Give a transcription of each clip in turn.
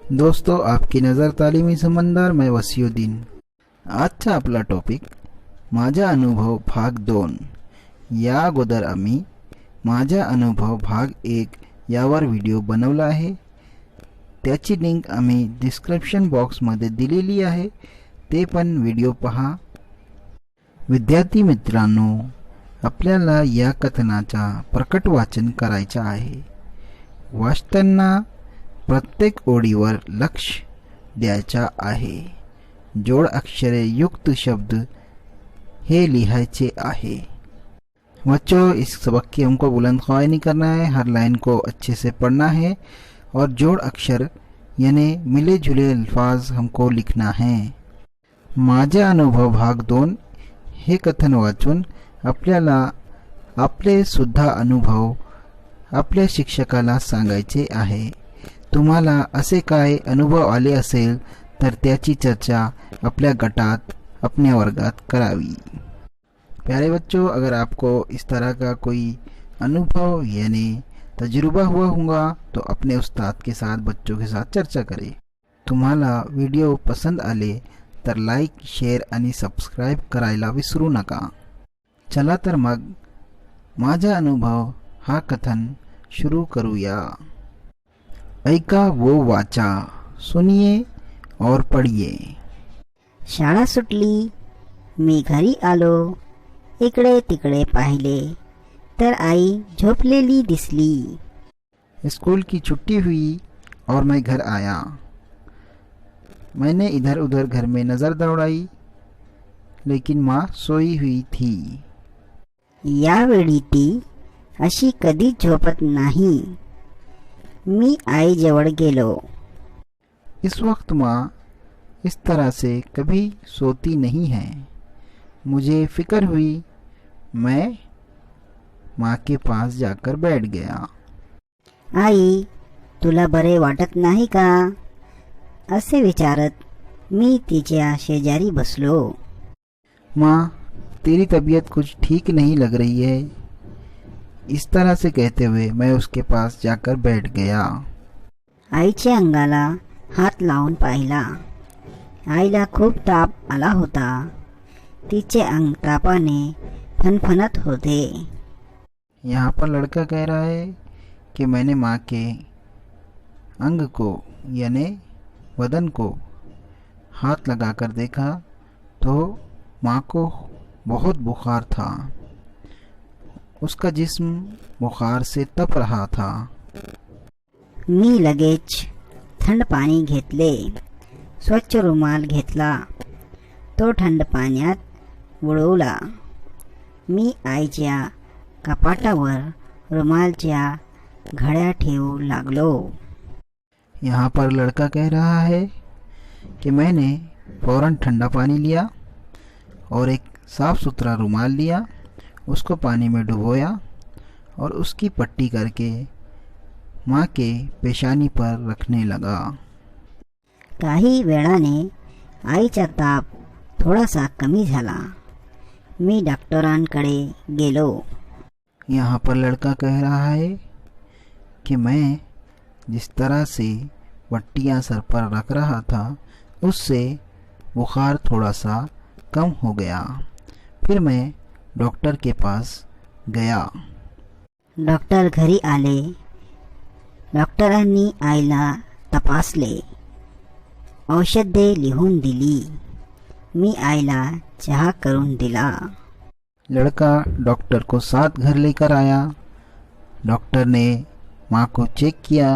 दोस्तों, आपकी नज़र तालीमी समंदर में वसीउद्दीन. आजचा आपला टॉपिक माझा अनुभव भाग 2. या अगोदर आम्ही माझा अनुभव भाग 1 यावर व्हिडिओ बनवला आहे. त्याची लिंक आम्ही डिस्क्रिप्शन बॉक्समध्ये दिलेली आहे. ते पण व्हिडिओ पहा. विद्यार्थी मित्रांनो, आपल्याला या कथनाचा प्रकट वाचन करायचा आहे. वाचताना प्रत्येक ओळीवर लक्ष द्यायचा आहे. जोड अक्षरे युक्त शब्द हे लिहायचे आहे. बच्चों, इस सबक की हमको बुलंद ख्वाही नहीं करना है. हर लाइन को अच्छे से पढ़ना है और जोड़ अक्षर यानी मिले जुले अल्फाज हमको लिखना है. माझा अनुभव भाग 2 हे कथन वाचून आपल्याला आपले सुद्धा अनुभव आपल्या शिक्षकाला सांगायचे आहे. तुम्हाला असे काय अनुभव आले असेल तर त्याची चर्चा अपने गटात अपने वर्गात करावी. प्यारे बच्चों, अगर आपको इस तरह का कोई अनुभव यानी तजुर्बा हुआ होगा तो अपने उस्ताद के साथ, बच्चों के साथ चर्चा करें. तुम्हाला व्हिडिओ पसंत आले तर लाईक, शेअर आणि सबस्क्राईब करायला विसरू नका. चला तर मग माझा अनुभव हा कथन शुरू करूया. ऐका वो वाचा, सुनिए और पढ़िए. शाळा सुटली, मी घरी आलो. इकडे तिकडे पाहिले तर आई झोपलेली दिसली. स्कूल की छुट्टी हुई और मैं घर आया. मैंने इधर उधर घर में नज़र दौड़ाई, लेकिन माँ सोई हुई थी. यावेळी ती अशी कधी झोपत नाही. मी आईजवळ गेलो. इस वक्त माँ इस तरह से कभी सोती नहीं है. मुझे फिक्र हुई. मैं माँ के पास जाकर बैठ गया. आई, तुला बरे वाटत नाही का, असे विचारत मी तिच्या शेजारी बसलो. माँ, तेरी तबीयत कुछ ठीक नहीं लग रही है. इस तरह से कहते हुए मैं उसके पास जाकर बैठ गया. आईच्या अंगाला हात लावून पाहिला. आईला खूप ताप आला होता. तिचे अंग तापाने फनफनत होते. यहाँ पर लड़का कह रहा है कि मैंने माँ के अंग को यानी बदन को हाथ लगाकर देखा तो माँ को बहुत बुखार था. उसका जिस्म बुखार से तप रहा था. मी लगेच थंड पाणी घेतले. स्वच्छ रुमाल घेतला. तो थंड पाण्यात बुडवला. मी आईच्या कपाटावर रुमालच्या घड्या ठेवू लागलो. यहाँ पर लड़का कह रहा है कि मैंने फौरन ठंडा पानी लिया और एक साफ़ सुथरा रुमाल लिया, उसको पानी में डुबोया और उसकी पट्टी करके माँ के पेशानी पर रखने लगा. काही वेळाने आईचा ताप थोडासा कमी झाला. मी डॉक्टरांकडे गेलो. यहाँ पर लड़का कह रहा है कि मैं जिस तरह से पट्टियाँ सर पर रख रहा था उससे बुखार थोड़ा सा कम हो गया. फिर मैं डॉक्टर के पास गया. डॉक्टर घरी आले. डॉक्टरांनी आईला तपासले. औषधे लिहून दिली. मी आईला चहा करून दिला. लड़का डॉक्टर को साथ घर लेकर आया. डॉक्टर ने माँ को चेक किया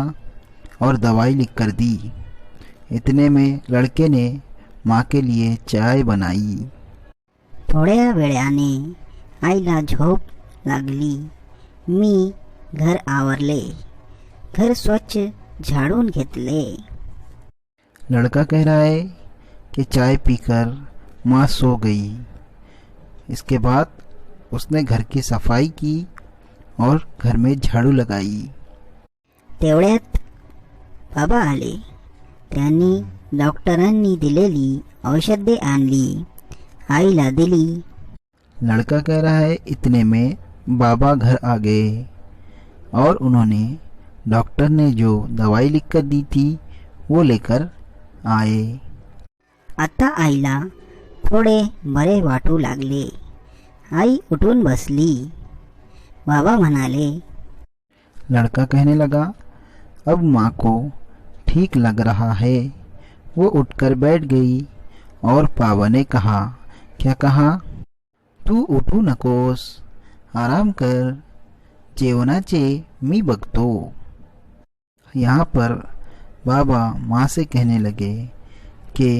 और दवाई लिखकर दी. इतने में लड़के ने माँ के लिए चाय बनाई. थोड्या वेळाने आईला झोप लागली. मी घर आवरले. घर स्वच्छ झाडून घेतले. लड़का कह रहा है कि चाय पीकर माँ सो गई. इसके बाद उसने घर की सफाई की और घर में झाड़ू लगाई. तेवढ्यात बाबा आले. त्यांनी डॉक्टरांनी दिलेली औषधे आणली. आईला दिली. लड़का कह रहा है इतने में बाबा घर आ गए और उन्होंने डॉक्टर ने जो दवाई लिखकर दी थी वो लेकर आए। आता आईला थोडे बरे वाटू लागले. आई उठून बसली. बाबा म्हणाले, लड़का कहने लगा, अब माँ को ठीक लग रहा है। वो उठकर बैठ गई और पावा ने कहा, क्या कहा? तू उठू नकोस, आराम कर, जेवणाचे मी बघतो। यहाँ पर बाबा माँ से कहने लगे कि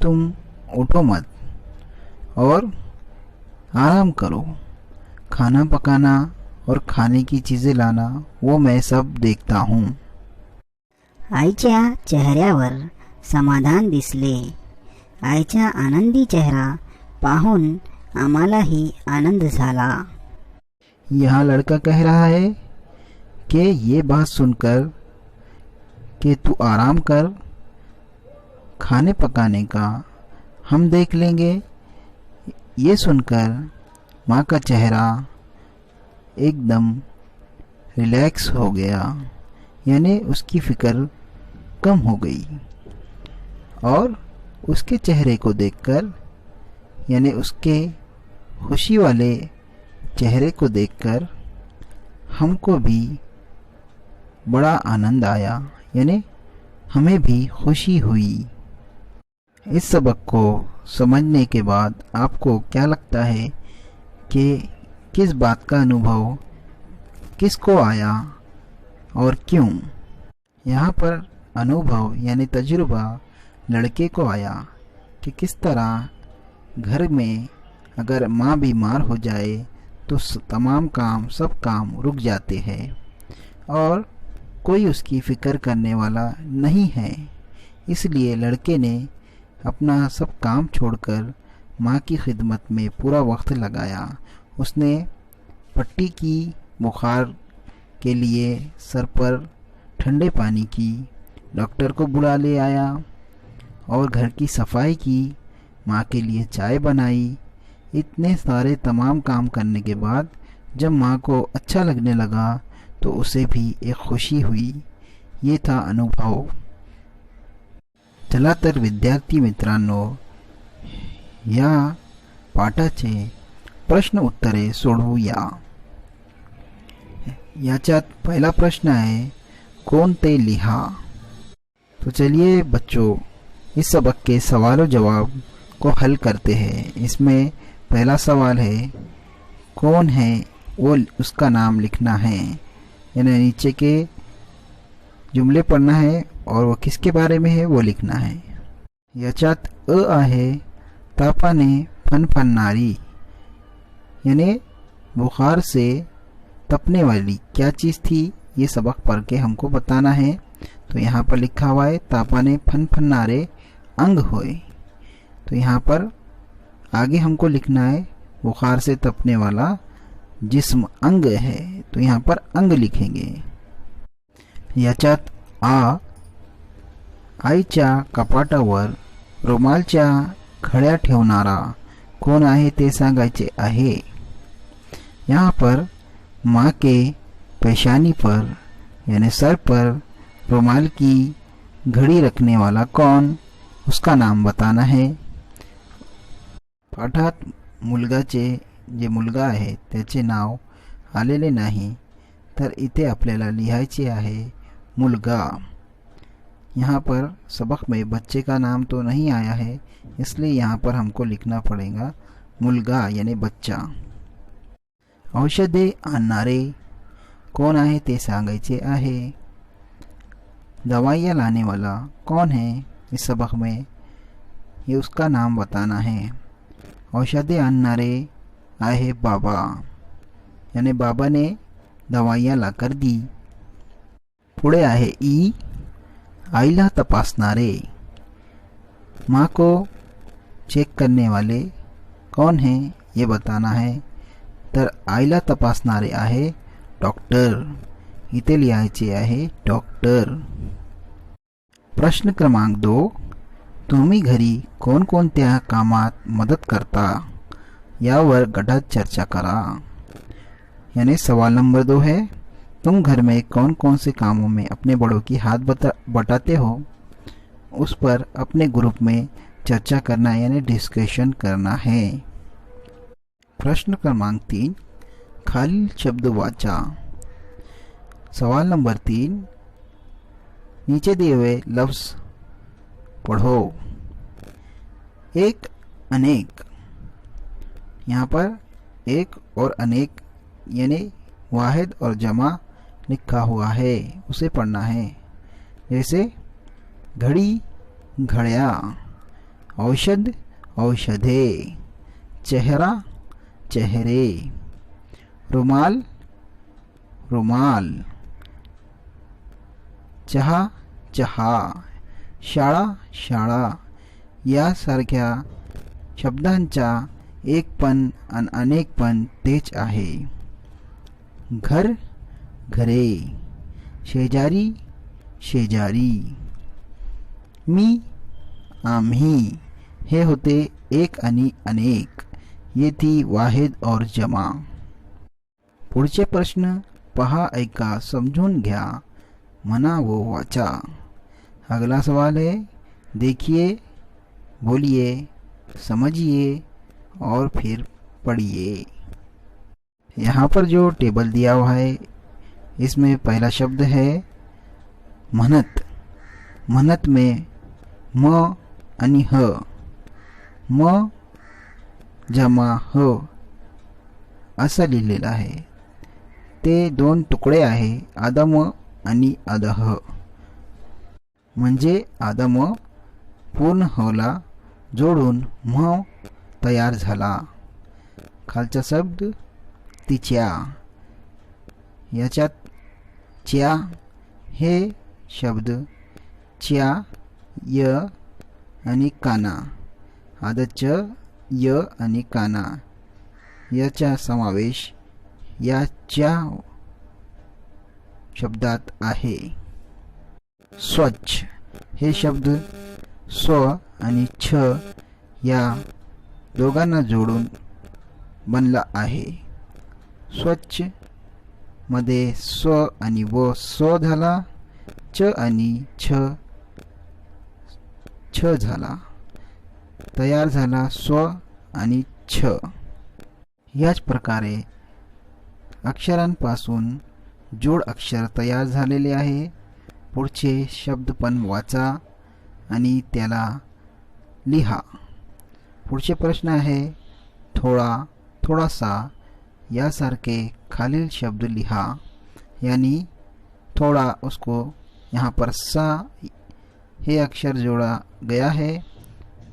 तुम उठो मत और आराम करो, खाना पकाना और खाने की चीज़ें लाना वो मैं सब देखता हूँ। आईच्या चेहऱ्यावर समाधान दिसले. आईचा आनंदी चेहरा पाहून आम्हालाही आनंद झाला. यहाँ लड़का कह रहा है कि ये बात सुनकर कि तू आराम कर, खाने पकाने का हम देख लेंगे। ये सुनकर माँ का चेहरा एकदम रिलैक्स हो गया, यानी उसकी फिक्र कम हो गई। और उसके चेहरे को देखकर, यानी उसके खुशी वाले चेहरे को देखकर हमको भी बड़ा आनंद आया, यानी हमें भी खुशी हुई। इस सबक को समझने के बाद आपको क्या लगता है कि किस बात का अनुभव किसको आया और क्यों? यहाँ पर अनुभव यानी तजुर्बा लड़के को आया कि किस तरह घर में अगर माँ बीमार हो जाए तो तमाम काम, सब काम रुक जाते हैं और कोई उसकी फ़िक्र करने वाला नहीं है। इसलिए लड़के ने अपना सब काम छोड़कर माँ की खिदमत में पूरा वक्त लगाया। उसने पट्टी की, बुखार के लिए सर पर ठंडे पानी की, डॉक्टर को बुला ले आया और घर की सफाई की, माँ के लिए चाय बनाई। इतने सारे तमाम काम करने के बाद जब माँ को अच्छा लगने लगा तो उसे भी एक खुशी हुई। ये था अनुभव। चला तर विद्यार्थी मित्रांनो, या पाठाचे प्रश्न उत्तरे सोडवूया। याच्यात पहला प्रश्न है, कोणते लिहा। तो चलिए बच्चों, इस सबक के सवालों जवाब को हल करते हैं। इसमें पहला सवाल है, कौन है वो उसका नाम लिखना है, यानी नीचे के जुमले पढ़ना है और वो किसके बारे में है वो लिखना है। याच्यात अ आहे, तापाने फनफनणारी, यानी बुखार से तपने वाली क्या चीज़ थी, ये सबक पढ़ के हमको बताना है। तो यहाँ पर लिखा हुआ है, तापाने फनफनणारे अंग होए। तो यहाँ पर आगे हमको लिखना है बुखार से तपने वाला जिस्म अंग है, तो यहाँ पर अंग लिखेंगे। याच्यात आ, आईच्या कपाटावर रुमालच्या खड्या ठेवणारा कोण आहे ते सांगायचे आहे। यहाँ पर माँ के पेशानी पर यानी सर पर रुमाल की घड़ी रखने वाला कौन, उसका नाम बताना है। पाठात मुलगाचे जे मुलगा आहे त्याचे नाव आलेले नाही, तर इथे आपल्याला लिहायचे आहे मुलगा। यहाँ पर सबक में बच्चे का नाम तो नहीं आया है, इसलिए यहाँ पर हमको लिखना पड़ेगा मुलगा यानी बच्चा। औषधे आणणारे कौन आहे ते सांगायचे आहे। दवाइयाँ लाने वाला कौन है इस सबक में, ये उसका नाम बताना है। औषधे आणणारे आहे बाबा, यानी बाबा ने दवाइयाँ लाकर दी। पुढे आहे ई, आईला तपासणारे, माँ को चेक करने वाले कौन है ये बताना है। तर आईला तपासणारे आहे डॉक्टर, इथे लिहायचे आहे डॉक्टर। प्रश्न क्रमांक 2, तुम्ही घरी कोणकोणत्या कामात मदत करता, यावर गटात चर्चा करा। यानी सवाल नंबर 2 है, तुम घर में कौन कौन से कामों में अपने बड़ों की हाथ बटाते हो, उस पर अपने ग्रुप में चर्चा करना है, यानी डिस्कशन करना है। प्रश्न क्रमांक 3, खालील शब्द वाचा। सवाल नंबर 3, नीचे दिए हुए लफ्ज पढ़ो। एक, अनेक। यहाँ पर एक और अनेक यानी वाहिद और जमा लिखा हुआ है, उसे पढ़ना है। जैसे घड़ी, घड़िया, औषध, औषधे, चेहरा, चेहरे, रुमाल, रुमाल, चहा, चहा, शाळा, शाळा यासारख्या शब्दांचा एकपण आणि अनेकपण तेच आहे। घर, घरे, शेजारी, शेजारी, मी, आम्ही हे होते एक आणि अनेक, येथे वाहिद और जमा। पुढचे प्रश्न पहा, ऐका, समझून घ्या, मना वो वाचा। अगला सवाल है, देखिए, बोलिए, समझिए और फिर पढ़िए। यहाँ पर जो टेबल दिया हुआ है इसमें पहला शब्द है म्हणत। म्हणत में म आणि ह, म जमा ह असं लिहिलेलं आहे। ते दोन तुकडे आहे, आदम आणि अदह, म्हणजे आदम पूर्ण हला जोडून म तयार झाला। खालचा शब्द तिच्या, याच्यात च्या हे शब्द च्या, य आणि काना, आदच य आणि काना याचा समावेश या च्या शब्दात आहे। स्वच्छ हे शब्द स्व आणि छ या दोघांना जोडून बनला आहे। स्वच्छ मध्ये स्व आणि व स्व झाला, च आणि छ छ झाला, तयार झाला स्व आणि छ। याच प्रकारे अक्षरांपासून जोड अक्षर तयार झालेले आहे। पुढचे शब्द पण वाचा आणि त्याला लिहा। पुढचे प्रश्न आहे, थोड़ा, थोड़ा-सा यासारखे खालील शब्द लिहा। यानी थोड़ा, उसको यहाँ पर सा हे अक्षर जोड़ा गया है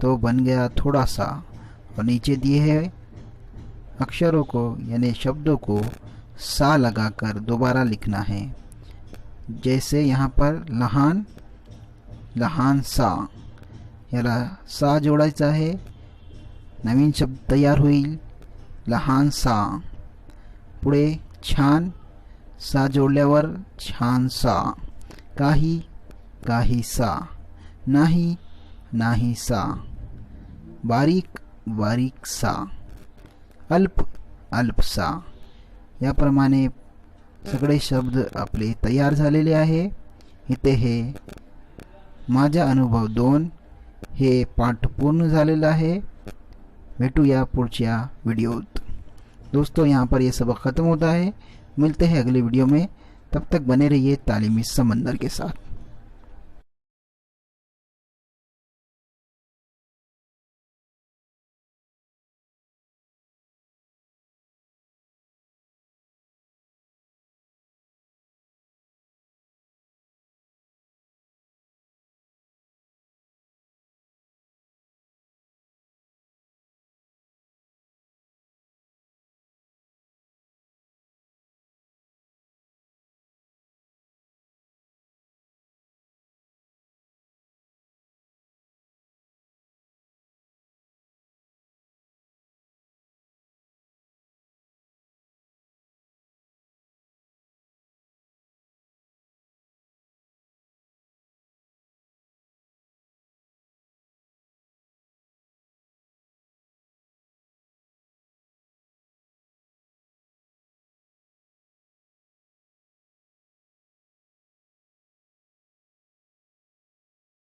तो बन गया थोड़ा सा, और नीचे दिए हैं अक्षरों को यानी शब्दों को सा लगाकर दोबारा लिखना है। जैसे यहाँ पर लहान, लहान सा, याला सा जोडायचा आहे, नवीन शब्द तयार होईल लहान सा। पुढे छान, सा जोडल्यावर छान सा, काही, काही सा, नाही, नाही सा, बारीक, बारीक सा, अल्प, अल्प सा। याप्रमाणे सगळे शब्द आपले तयार झालेले आहे। इथे हे माझा अनुभव 2 हे पाठ पूर्ण झालेला आहे। भेटूया पुढच्या वीडियोत। दोस्तों, यहाँ पर ये सबक ख़त्म होता है। मिलते हैं अगले वीडियो में, तब तक बने रहिए तालीमी समंदर के साथ।